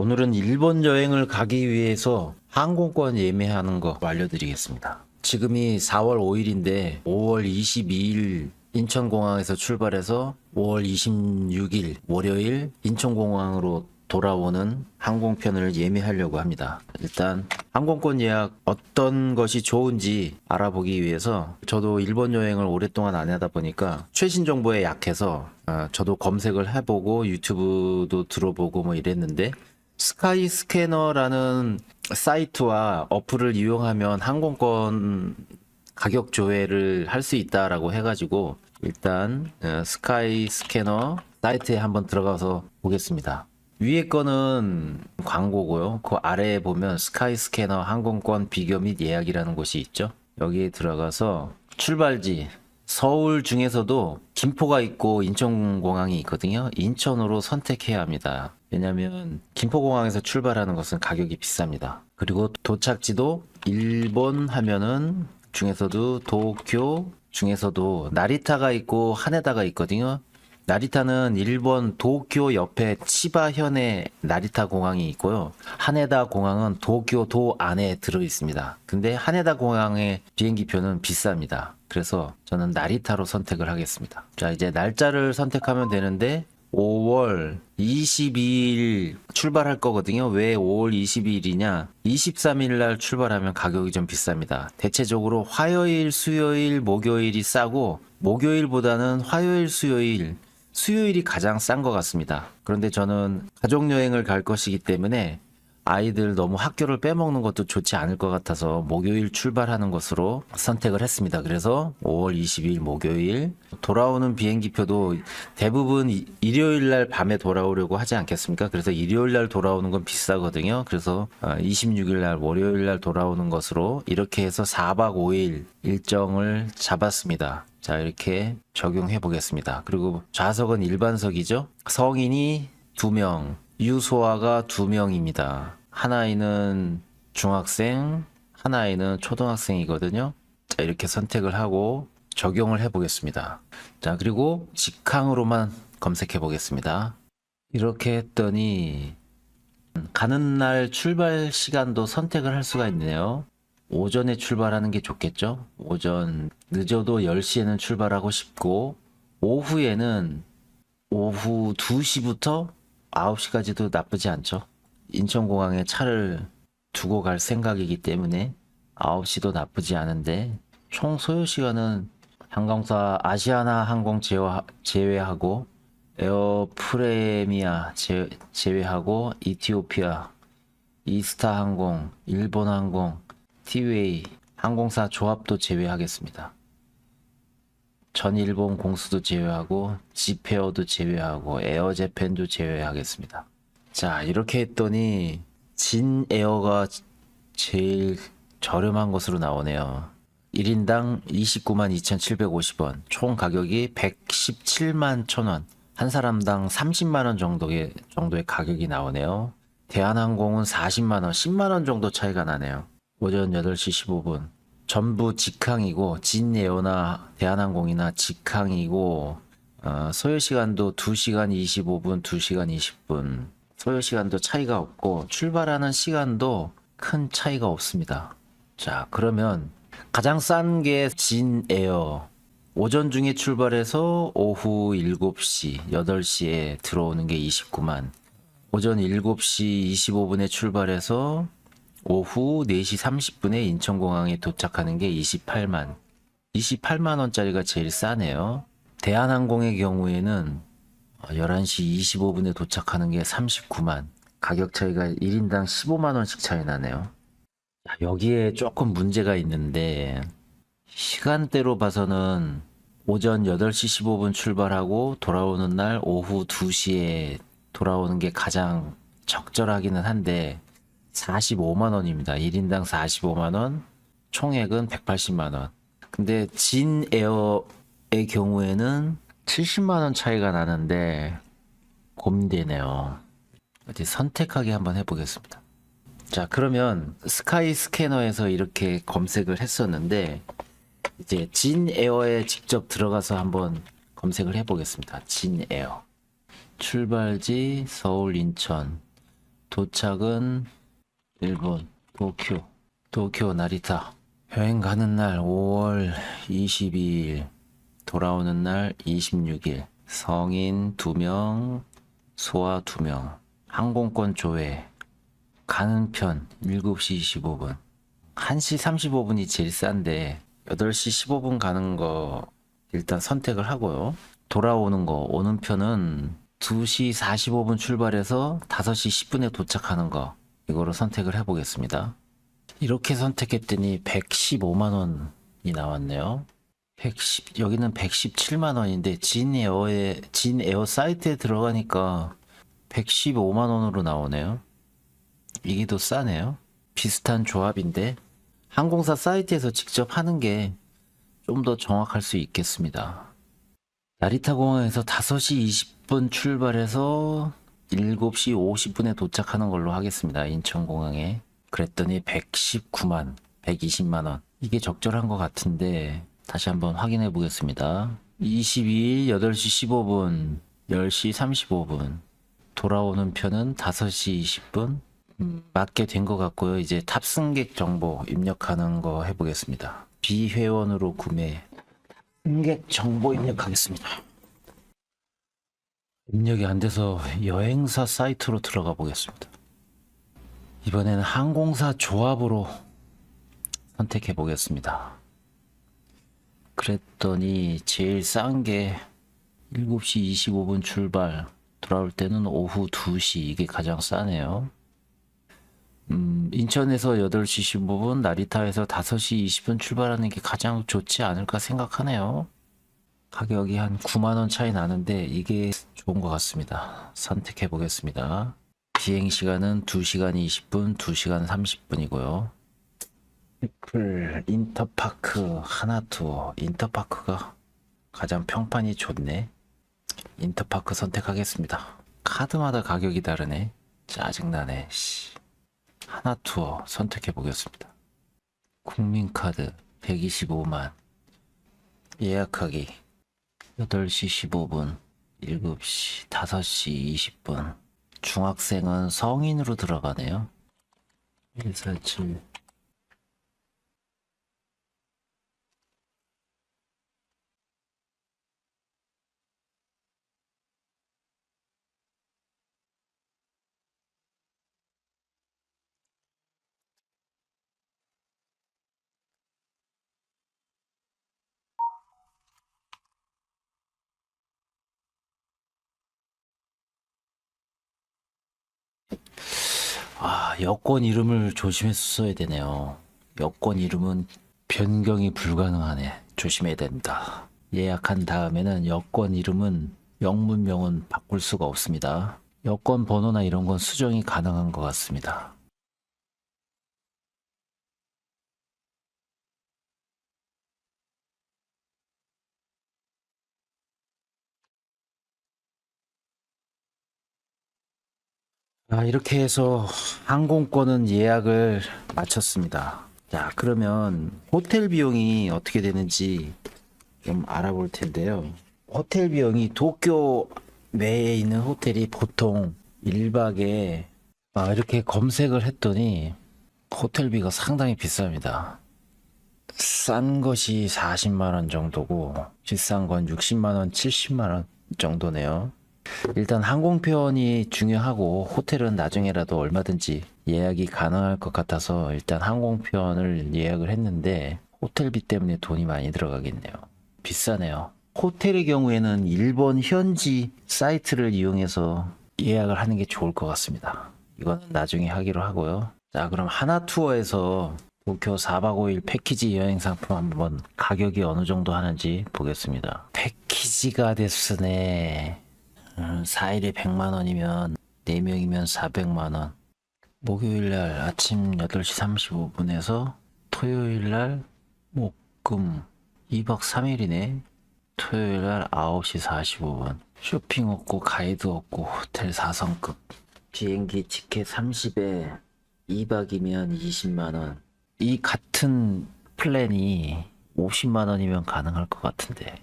오늘은 일본 여행을 가기 위해서 항공권 예매하는 거 알려드리겠습니다. 지금이 4월 5일인데 5월 22일 인천공항에서 출발해서 5월 26일 월요일 인천공항으로 돌아오는 항공편을 예매하려고 합니다. 일단 항공권 예약 어떤 것이 좋은지 알아보기 위해서 저도 일본 여행을 오랫동안 안 하다 보니까 최신 정보에 약해서 저도 검색을 해보고 유튜브도 들어보고 뭐 이랬는데 스카이 스캐너라는 사이트와 어플을 이용하면 항공권 가격 조회를 할 수 있다라고 해가지고 일단 스카이 스캐너 사이트에 한번 들어가서 보겠습니다. 위에 거는 광고고요. 그 아래에 보면 스카이 스캐너 항공권 비교 및 예약이라는 곳이 있죠. 여기에 들어가서 출발지 서울 중에서도 김포가 있고 인천공항이 있거든요. 인천으로 선택해야 합니다. 왜냐면 김포공항에서 출발하는 것은 가격이 비쌉니다. 그리고 도착지도 일본 하면은 중에서도 도쿄 중에서도 나리타가 있고 하네다가 있거든요. 나리타는 일본 도쿄 옆에 치바현에 나리타 공항이 있고요. 하네다 공항은 도쿄 도 안에 들어 있습니다. 근데 하네다 공항의 비행기표는 비쌉니다. 그래서 저는 나리타로 선택을 하겠습니다. 자, 이제 날짜를 선택하면 되는데 5월 22일 출발할 거거든요. 왜 5월 22일이냐? 23일 날 출발하면 가격이 좀 비쌉니다. 대체적으로 화요일, 수요일, 목요일이 싸고 목요일보다는 화요일, 수요일이 가장 싼 것 같습니다. 그런데 저는 가족여행을 갈 것이기 때문에 아이들 너무 학교를 빼먹는 것도 좋지 않을 것 같아서 목요일 출발하는 것으로 선택을 했습니다. 그래서 5월 22일 목요일 돌아오는 비행기표도 대부분 일요일 날 밤에 돌아오려고 하지 않겠습니까? 그래서 일요일 날 돌아오는 건 비싸거든요. 그래서 26일 날 월요일 날 돌아오는 것으로 이렇게 해서 4박 5일 일정을 잡았습니다. 자, 이렇게 적용해 보겠습니다. 그리고 좌석은 일반석이죠. 성인이 2명, 유소아가 2명입니다. 한 아이는 중학생, 한 아이는 초등학생이거든요. 자, 이렇게 선택을 하고 적용을 해 보겠습니다. 자, 그리고 직항으로만 검색해 보겠습니다. 이렇게 했더니 가는 날 출발 시간도 선택을 할 수가 있네요. 오전에 출발하는 게 좋겠죠? 오전 늦어도 10시에는 출발하고 싶고 오후에는 오후 2시부터 9시까지도 나쁘지 않죠. 인천공항에 차를 두고 갈 생각이기 때문에 9시도 나쁘지 않은데 총 소요 시간은 항공사 아시아나 항공 제외하고 에어 프레미아 제외하고 이티오피아, 이스타 항공, 일본 항공, 티웨이 항공사 조합도 제외하겠습니다. 전일본 공수도 제외하고 지페어도 제외하고 에어재팬도 제외하겠습니다. 자, 이렇게 했더니 진에어가 제일 저렴한 것으로 나오네요. 1인당 29만 2,750원, 총 가격이 117만 1,000원, 한 사람당 30만 원 정도의 가격이 나오네요. 대한항공은 40만 원, 10만 원 정도 차이가 나네요. 오전 8시 15분. 전부 직항이고 진에어나 대한항공이나 직항이고 소요시간도 2시간 25분, 2시간 20분. 소요시간도 차이가 없고 출발하는 시간도 큰 차이가 없습니다. 자, 그러면 가장 싼 게 진에어. 오전 중에 출발해서 오후 7시, 8시에 들어오는 게 29만. 오전 7시 25분에 출발해서 오후 4시 30분에 인천공항에 도착하는 게 28만. 28만 원짜리가 제일 싸네요. 대한항공의 경우에는 11시 25분에 도착하는 게 39만. 가격 차이가 1인당 15만 원씩 차이 나네요. 여기에 조금 문제가 있는데 시간대로 봐서는 오전 8시 15분 출발하고 돌아오는 날 오후 2시에 돌아오는 게 가장 적절하기는 한데 45만 원입니다. 1인당 45만 원, 총액은 180만 원. 근데 진에어의 경우에는 70만 원 차이가 나는데 고민되네요. 어디 선택하기 한번 해보겠습니다. 자, 그러면 스카이 스캐너에서 이렇게 검색을 했었는데 이제 진에어에 직접 들어가서 한번 검색을 해보겠습니다. 진에어 출발지 서울 인천 도착은 일본 도쿄 나리타. 여행 가는 날 5월 22일, 돌아오는 날 26일. 성인 2명, 소아 2명. 항공권 조회. 가는 편 7시 25분. 1시 35분이 제일 싼데 8시 15분 가는 거 일단 선택을 하고요. 돌아오는 거, 오는 편은 2시 45분 출발해서 5시 10분에 도착하는 거, 이거로 선택을 해보겠습니다. 이렇게 선택했더니 115만 원이 나왔네요. 여기는 117만 원인데 진 에어 사이트에 들어가니까 115만 원으로 나오네요. 이게 더 싸네요. 비슷한 조합인데 항공사 사이트에서 직접 하는 게 좀 더 정확할 수 있겠습니다. 나리타 공항에서 5시 20분 출발해서 7시 50분에 도착하는 걸로 하겠습니다. 인천공항에. 그랬더니 120만 원. 이게 적절한 것 같은데 다시 한번 확인해 보겠습니다. 22일 8시 15분, 10시 35분. 돌아오는 편은 5시 20분. 맞게 된 것 같고요. 이제 탑승객 정보 입력하는 거 해보겠습니다. 비회원으로 구매. 승객 정보 입력하겠습니다. 입력이 안 돼서 여행사 사이트로 들어가 보겠습니다. 이번에는 항공사 조합으로 선택해 보겠습니다. 그랬더니 제일 싼 게 7시 25분 출발, 돌아올 때는 오후 2시. 이게 가장 싸네요. 인천에서 8시 15분, 나리타에서 5시 20분 출발하는 게 가장 좋지 않을까 생각하네요. 가격이 한 9만 원 차이 나는데 이게 좋은 것 같습니다. 선택해 보겠습니다. 비행 시간은 2시간 20분, 2시간 30분이고요. 애플 인터파크 하나투어. 인터파크가 가장 평판이 좋네. 인터파크 선택하겠습니다. 카드마다 가격이 다르네. 짜증나네. 하나투어 선택해 보겠습니다. 국민카드 125만. 예약하기 8시 15분, 7시, 5시 20분. 중학생은 성인으로 들어가네요. 147. 여권 이름을 조심해서 써야 되네요. 여권 이름은 변경이 불가능하네. 조심해야 된다. 예약한 다음에는 여권 이름은 영문명은 바꿀 수가 없습니다. 여권 번호나 이런 건 수정이 가능한 것 같습니다. 이렇게 해서 항공권은 예약을 마쳤습니다. 자, 그러면 호텔 비용이 어떻게 되는지 좀 알아볼 텐데요. 호텔 비용이 도쿄 내에 있는 호텔이 보통 1박에 이렇게 검색을 했더니 호텔비가 상당히 비쌉니다. 싼 것이 40만 원 정도고 비싼 건 60만 원, 70만 원 정도네요. 일단 항공편이 중요하고 호텔은 나중에라도 얼마든지 예약이 가능할 것 같아서 일단 항공편을 예약을 했는데 호텔비 때문에 돈이 많이 들어가겠네요. 비싸네요. 호텔의 경우에는 일본 현지 사이트를 이용해서 예약을 하는 게 좋을 것 같습니다. 이거는 나중에 하기로 하고요. 자, 그럼 하나투어에서 도쿄 4박 5일 패키지 여행 상품 한번 가격이 어느 정도 하는지 보겠습니다. 패키지가 됐으네. 4일에 100만 원이면 4명이면 400만 원. 목요일날 아침 8시 35분에서 토요일날 목금 2박 3일이네. 토요일날 9시 45분. 쇼핑 없고 가이드 없고 호텔 4성급. 비행기 티켓 30에 2박이면 20만 원. 이 같은 플랜이 50만 원이면 가능할 것 같은데